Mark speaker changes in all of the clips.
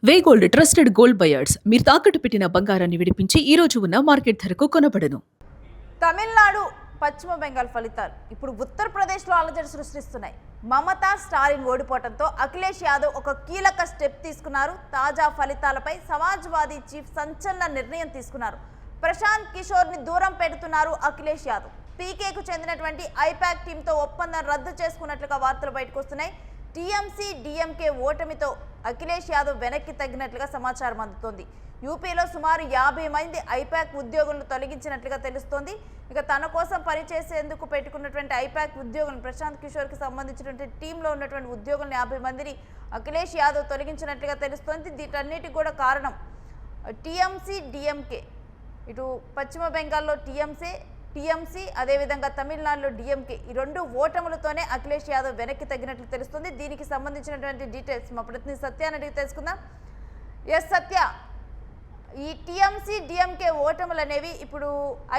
Speaker 1: వే gold trusted gold buyers మీరు తాకట్టు పెట్టిన బంగారాన్ని విడిపించి ఈ రోజు ఉన్న మార్కెట్ ధరకు కొనబడను.
Speaker 2: తమిళనాడు పశ్చిమ బెంగాల్ ఫలితాలు ఇప్పుడు ఉత్తరప్రదేశ్లో అలజడి సృష్టిస్తున్నాయి. మమతా స్టాలిన్ ఓడిపోవడంతో అఖిలేష్ యాదవ్ ఒక కీలక స్టెప్ తీసుకున్నారు. తాజా ఫలితాలపై సమాజ్వాదీ చీఫ్ సంచలన నిర్ణయం తీసుకున్నారు. ప్రశాంత్ కిషోర్ని దూరం పెడుతున్నారు అఖిలేష్ యాదవ్. పీకేకు చెందినటువంటి ఐపాక్ టీంతో ఒప్పందం రద్దు చేసుకున్నట్లుగా వార్తలు బయటకు వస్తున్నాయి. టీఎంసీ డీఎంకే ఓటమితో అఖిలేష్ యాదవ్ వెనక్కి తగ్గినట్లుగా సమాచారం అందుతోంది. యూపీలో సుమారు 50 మంది ఐపాక్ ఉద్యోగులను తొలగించినట్లుగా తెలుస్తోంది. ఇక తన కోసం పనిచేసేందుకు పెట్టుకున్నటువంటి ఐపాక్ ఉద్యోగులను ప్రశాంత్ కిషోర్కి సంబంధించినటువంటి టీంలో ఉన్నటువంటి ఉద్యోగులను 50 మందిని అఖిలేష్ యాదవ్ తొలగించినట్లుగా తెలుస్తోంది. వీటన్నిటికి కూడా కారణం టీఎంసీ డీఎంకే, ఇటు పశ్చిమ బెంగాల్లో టీఎంసీ అదేవిధంగా తమిళనాడులో డీఎంకే, ఈ రెండు ఓటములతోనే అఖిలేష్ యాదవ్ వెనక్కి తగ్గినట్లు తెలుస్తుంది. దీనికి సంబంధించినటువంటి డీటెయిల్స్ మా ప్రతినిధి సత్యాన్ని అడిగి తెలుసుకుందాం. ఎస్ సత్య, ఈ టీఎంసీ డీఎంకే ఓటములు అనేవి ఇప్పుడు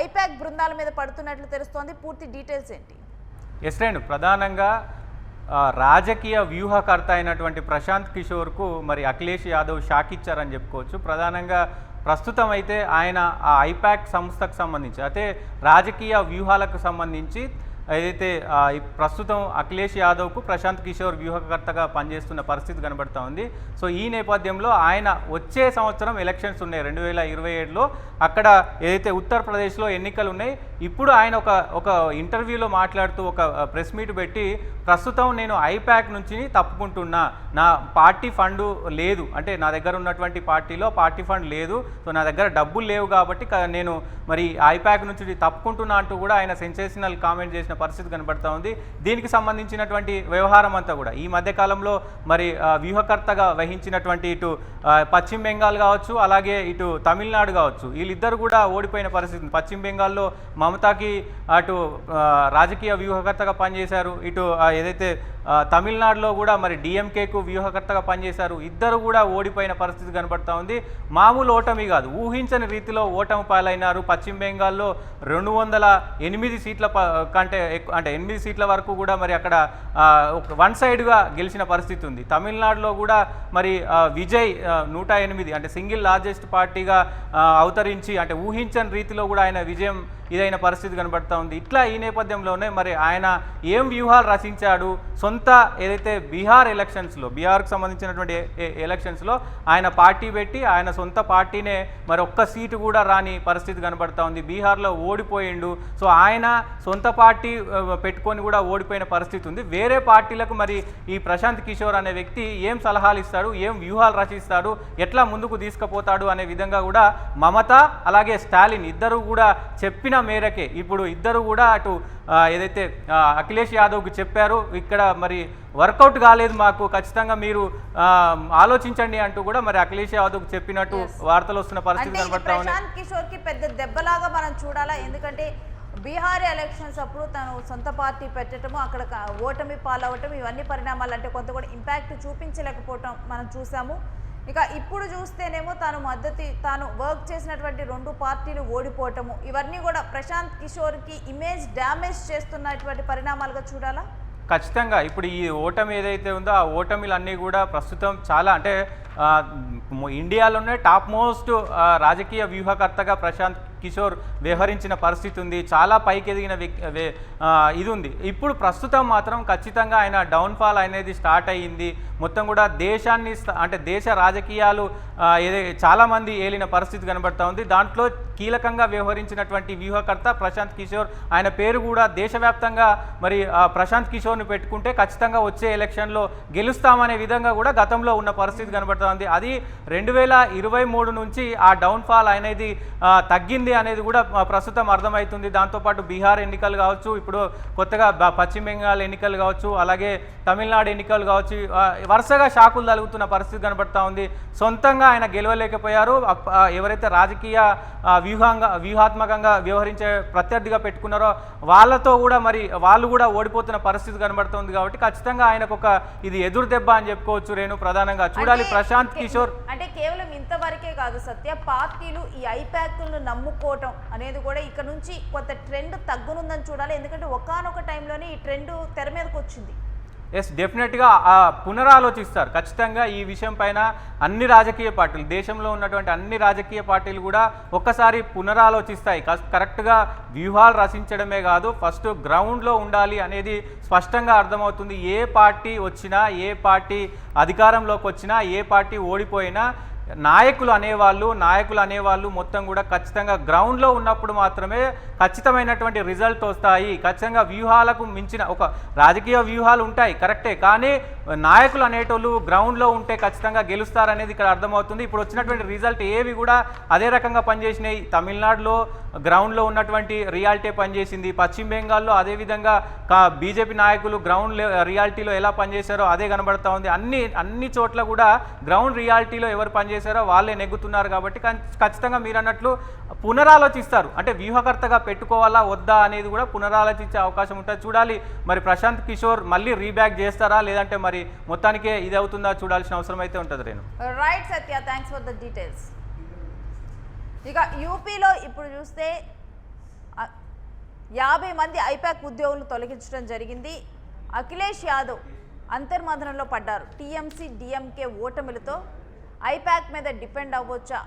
Speaker 2: ఐపాక్ బృందాల మీద పడుతున్నట్లు తెలుస్తోంది. పూర్తి డీటెయిల్స్ ఏంటి?
Speaker 3: ఎస్ రేణు, ప్రధానంగా రాజకీయ వ్యూహకర్త అయినటువంటి ప్రశాంత్ కిషోర్కు మరి అఖిలేష్ యాదవ్ షాక్ ఇచ్చారని చెప్పుకోవచ్చు. ప్రధానంగా ప్రస్తుతం అయితే ఆయన ఆ ఐపాక్ సంస్థకు సంబంధించి అయితే రాజకీయ వ్యూహాలకు సంబంధించి ఏదైతే ప్రస్తుతం అఖిలేష్ యాదవ్కు ప్రశాంత్ కిషోర్ వ్యూహకర్తగా పనిచేస్తున్న పరిస్థితి కనబడుతూ ఉంది. సో ఈ నేపథ్యంలో ఆయన వచ్చే సంవత్సరం ఎలక్షన్స్ ఉన్నాయి 2027లో. అక్కడ ఏదైతే ఉత్తరప్రదేశ్లో ఎన్నికలు ఉన్నాయి. ఇప్పుడు ఆయన ఒక ఇంటర్వ్యూలో మాట్లాడుతూ ఒక ప్రెస్ మీట్ పెట్టి ప్రస్తుతం నేను ఐపాక్ నుంచి తప్పుకుంటున్నా, నా పార్టీ ఫండ్ లేదు, అంటే నా దగ్గర ఉన్నటువంటి పార్టీలో పార్టీ ఫండ్ లేదు, సో నా దగ్గర డబ్బులు లేవు కాబట్టి నేను మరి ఐపాక్ నుంచి తప్పుకుంటున్నా అంటూ కూడా ఆయన సెన్సేషనల్ కామెంట్ చేసిన పరిస్థితి కనబడుతూ ఉంది. దీనికి సంబంధించినటువంటి వ్యవహారం అంతా కూడా ఈ మధ్యకాలంలో మరి వ్యూహకర్తగా వహించినటువంటి ఇటు పశ్చిమ బెంగాల్ కావచ్చు, అలాగే ఇటు తమిళనాడు కావచ్చు, వీళ్ళిద్దరు కూడా ఓడిపోయిన పరిస్థితి. పశ్చిమ బెంగాల్లో మమతాకి అటు రాజకీయ వ్యూహకర్తగా పనిచేశారు, ఇటు ఏదైతే తమిళనాడులో కూడా మరి డిఎంకేకు వ్యూహకర్తగా పనిచేశారు. ఇద్దరు కూడా ఓడిపోయిన పరిస్థితి కనబడుతూ ఉంది. మామూలు ఓటమి కాదు, ఊహించని రీతిలో ఓటమి పాలైనారు. పశ్చిమ బెంగాల్లో 208 సీట్ల కంటే ఎక్కువ, అంటే 8 సీట్ల వరకు కూడా మరి అక్కడ వన్ సైడ్గా గెలిచిన పరిస్థితి ఉంది. తమిళనాడులో కూడా మరి విజయ్ 108, అంటే సింగిల్ లార్జెస్ట్ పార్టీగా అవతరించి, అంటే ఊహించని రీతిలో కూడా ఆయన విజయం ఇదైన పరిస్థితి కనబడుతూ ఉంది. ఇట్లా ఈ నేపథ్యంలోనే మరి ఆయన ఏం వ్యూహాలు రచించాడు, సొంత ఏదైతే బీహార్కు సంబంధించినటువంటి ఎలక్షన్స్లో ఆయన పార్టీ పెట్టి ఆయన సొంత పార్టీనే మరి ఒక్క సీటు కూడా రాని పరిస్థితి కనబడుతూ ఉంది. బీహార్లో ఓడిపోయిండు. సో ఆయన సొంత పార్టీ పెట్టుకొని కూడా ఓడిపోయిన పరిస్థితి ఉంది. వేరే పార్టీలకు మరి ఈ ప్రశాంత్ కిషోర్ అనే వ్యక్తి ఏం సలహాలు ఇస్తాడు, ఏం వ్యూహాలు రచిస్తాడు, ఎట్లా ముందుకు తీసుకుపోతాడు అనే విధంగా కూడా మమతా అలాగే స్టాలిన్ ఇద్దరు కూడా చెప్పిన మేరకే ఇప్పుడు ఇద్దరు కూడా అటు ఏదైతే అఖిలేష్ యాదవ్కి చెప్పారు, ఇక్కడ మరి వర్కౌట్ కాలేదు, మాకు ఖచ్చితంగా మీరు ఆలోచించండి అంటూ కూడా మరి అఖిలేష్ యాదవ్కి చెప్పినట్టు వార్తలు వస్తున్న పరిస్థితి కనబడతా ఉంది.
Speaker 2: ప్రశాంత్ కిషోర్కి పెద్ద దెబ్బలాగా మనం చూడాలా, ఎందుకంటే బీహార్ ఎలక్షన్స్ అప్పుడు తను సొంత పార్టీ పెట్టడము, అక్కడ ఓటమి పాలవటం, ఇవన్నీ పరిణామాలు అంటే కొంత కూడా ఇంపాక్ట్ చూపించలేకపోవటం మనం చూసాము. ఇక ఇప్పుడు చూస్తేనేమో తాను వర్క్ చేసినటువంటి 2 పార్టీలు ఓడిపోవటము, ఇవన్నీ కూడా ప్రశాంత్ కిషోర్కి ఇమేజ్ డ్యామేజ్ చేస్తున్నటువంటి పరిణామాలుగా చూడాలా?
Speaker 3: ఖచ్చితంగా ఇప్పుడు ఈ ఓటమి ఏదైతే ఉందో ఆ ఓటమిలన్నీ కూడా ప్రస్తుతం చాలా, అంటే ఇండియాలోనే టాప్ మోస్ట్ రాజకీయ వ్యూహకర్తగా ప్రశాంత్ కిషోర్ వ్యవహరించిన పరిస్థితి ఉంది. చాలా పైకి ఎదిగిన ఇది ఉంది. ఇప్పుడు ప్రస్తుతం మాత్రం ఖచ్చితంగా ఆయన డౌన్ఫాల్ అనేది స్టార్ట్ అయ్యింది. మొత్తం కూడా దేశాన్ని, అంటే దేశ రాజకీయాలు చాలామంది ఏలిన పరిస్థితి కనబడుతూ ఉంది. దాంట్లో కీలకంగా వ్యవహరించినటువంటి వ్యూహకర్త ప్రశాంత్ కిషోర్, ఆయన పేరు కూడా దేశవ్యాప్తంగా మరి ప్రశాంత్ కిషోర్ని పెట్టుకుంటే ఖచ్చితంగా వచ్చే ఎలక్షన్లో గెలుస్తామనే విధంగా కూడా గతంలో ఉన్న పరిస్థితి కనబడుతూ ఉంది. అది 2023 నుంచి ఆ డౌన్ఫాల్ అనేది తగ్గింది అనేది కూడా ప్రస్తుతం అర్థమవుతుంది. దాంతోపాటు బీహార్ ఎన్నికలు కావచ్చు, ఇప్పుడు కొత్తగా పశ్చిమ బెంగాల్ ఎన్నికలు కావచ్చు, అలాగే తమిళనాడు ఎన్నికలు కావచ్చు, వరుసగా షాకులు తగులుతున్న పరిస్థితి కనబడుతూ ఉంది. సొంతంగా ఆయన గెలవలేకపోయారు. ఎవరైతే రాజకీయ వ్యూహాత్మకంగా వ్యవహరించే ప్రత్యర్థిగా పెట్టుకున్నారో వాళ్ళతో కూడా మరి వాళ్ళు కూడా ఓడిపోతున్న పరిస్థితి కనబడుతుంది. కాబట్టి ఖచ్చితంగా ఆయనకు ఇది ఎదురు దెబ్బ అని చెప్పుకోవచ్చు. రేణు, ప్రధానంగా చూడాలి ప్రశాంత్ కిషోర్
Speaker 2: అంటే కేవలం ఇంతవరకే కాదు సత్య, పార్టీలు ఈ ఐపాక్లను నమ్ముకోవటం అనేది కూడా ఇక్కడ నుంచి కొంత ట్రెండ్ తగ్గునుందని చూడాలి. ఎందుకంటే ఒకానొక టైంలోనే ఈ ట్రెండ్ తెర మీదకి వచ్చింది.
Speaker 3: ఎస్ డెఫినెట్గా పునరాలోచిస్తారు ఖచ్చితంగా ఈ విషయం పైన. అన్ని రాజకీయ పార్టీలు, దేశంలో ఉన్నటువంటి అన్ని రాజకీయ పార్టీలు కూడా ఒక్కసారి పునరాలోచిస్తాయి. కరెక్ట్గా వ్యూహాలు రచించడమే కాదు, ఫస్ట్ గ్రౌండ్లో ఉండాలి అనేది స్పష్టంగా అర్థమవుతుంది. ఏ పార్టీ వచ్చినా, ఏ పార్టీ అధికారంలోకి వచ్చినా, ఏ పార్టీ ఓడిపోయినా నాయకులు అనేవాళ్ళు మొత్తం కూడా ఖచ్చితంగా గ్రౌండ్లో ఉన్నప్పుడు మాత్రమే ఖచ్చితమైనటువంటి రిజల్ట్ వస్తాయి. ఖచ్చితంగా వ్యూహాలకు మించిన ఒక రాజకీయ వ్యూహాలు ఉంటాయి కరెక్టే, కానీ నాయకులు అనేటోళ్ళు గ్రౌండ్లో ఉంటే ఖచ్చితంగా గెలుస్తారనేది ఇక్కడ అర్థమవుతుంది. ఇప్పుడు వచ్చినటువంటి రిజల్ట్ ఏవి కూడా అదే రకంగా పనిచేసినాయి. తమిళనాడులో గ్రౌండ్లో ఉన్నటువంటి రియాలిటీ పనిచేసింది, పశ్చిమ బెంగాల్లో అదేవిధంగా బీజేపీ నాయకులు గ్రౌండ్ రియాలిటీలో ఎలా పనిచేశారో అదే కనబడతా ఉంది. అన్ని చోట్ల కూడా గ్రౌండ్ రియాలిటీలో ఎవరు పనిచేశారో వాళ్ళే నెగ్గుతున్నారు. కాబట్టి ఖచ్చితంగా మీరు అన్నట్లు పునరాలోచిస్తారు. అంటే వ్యూహకర్తగా పెట్టుకోవాలా వద్దా అనేది కూడా పునరాలోచించే అవకాశం ఉంటుంది. చూడాలి మరి ప్రశాంత్ కిషోర్ మళ్ళీ రీబ్యాక్ చేస్తారా, లేదంటే మరి మొత్తానికే ఇది అవుతుందా చూడాల్సిన అవసరం అయితే ఉంటుంది. Renu
Speaker 2: right Satya, thanks for the details. ఇక యూపీలో ఇప్పుడు చూస్తే 50 మంది ఐపాక్ ఉద్యోగులను తొలగించడం జరిగింది. అఖిలేష్ యాదవ్ అంతర్మథనంలో పడ్డారు. టీఎంసీ డిఎంకే ఓటమిలతో ఐపాక్ మీద డిపెండ్ అవ్వచ్చా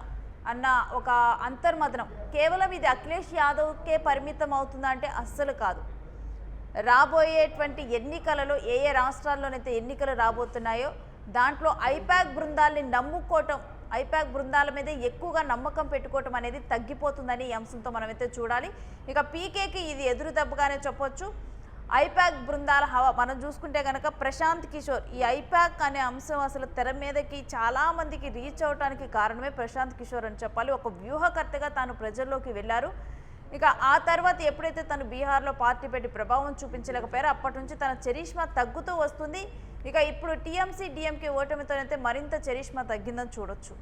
Speaker 2: అన్న ఒక అంతర్మథనం. కేవలం ఇది అఖిలేష్ యాదవ్కే పరిమితం అవుతుందా అంటే అస్సలు కాదు. రాబోయేటువంటి ఎన్నికలలో ఏ రాష్ట్రాల్లోనైతే ఎన్నికలు రాబోతున్నాయో దాంట్లో ఐపాక్ బృందాల్ని నమ్ముకోవటం, ఐపాక్ బృందాల మీద ఎక్కువగా నమ్మకం పెట్టుకోవటం అనేది తగ్గిపోతుందని ఈ అంశంతో మనమైతే చూడాలి. ఇక పీకేకి ఇది ఎదురు దెబ్బగానే చెప్పొచ్చు. ఐపాక్ బృందాల హవా మనం చూసుకుంటే కనుక ప్రశాంత్ కిషోర్, ఈ ఐపాక్ అనే అంశం అసలు తెర మీదకి చాలామందికి రీచ్ అవడానికి కారణమే ప్రశాంత్ కిషోర్ అని చెప్పాలి. ఒక వ్యూహకర్తగా తాను ప్రజల్లోకి వెళ్ళారు. ఇక ఆ తర్వాత ఎప్పుడైతే తను బీహార్లో పార్టీ పెట్టి ప్రభావం చూపించలేకపోయారో అప్పటి నుంచి తన చరిష్మా తగ్గుతూ వస్తుంది. ఇక ఇప్పుడు టీఎంసీ డిఎంకే ఓటమితోనైతే మరింత చరిష్మా తగ్గిందని చూడొచ్చు.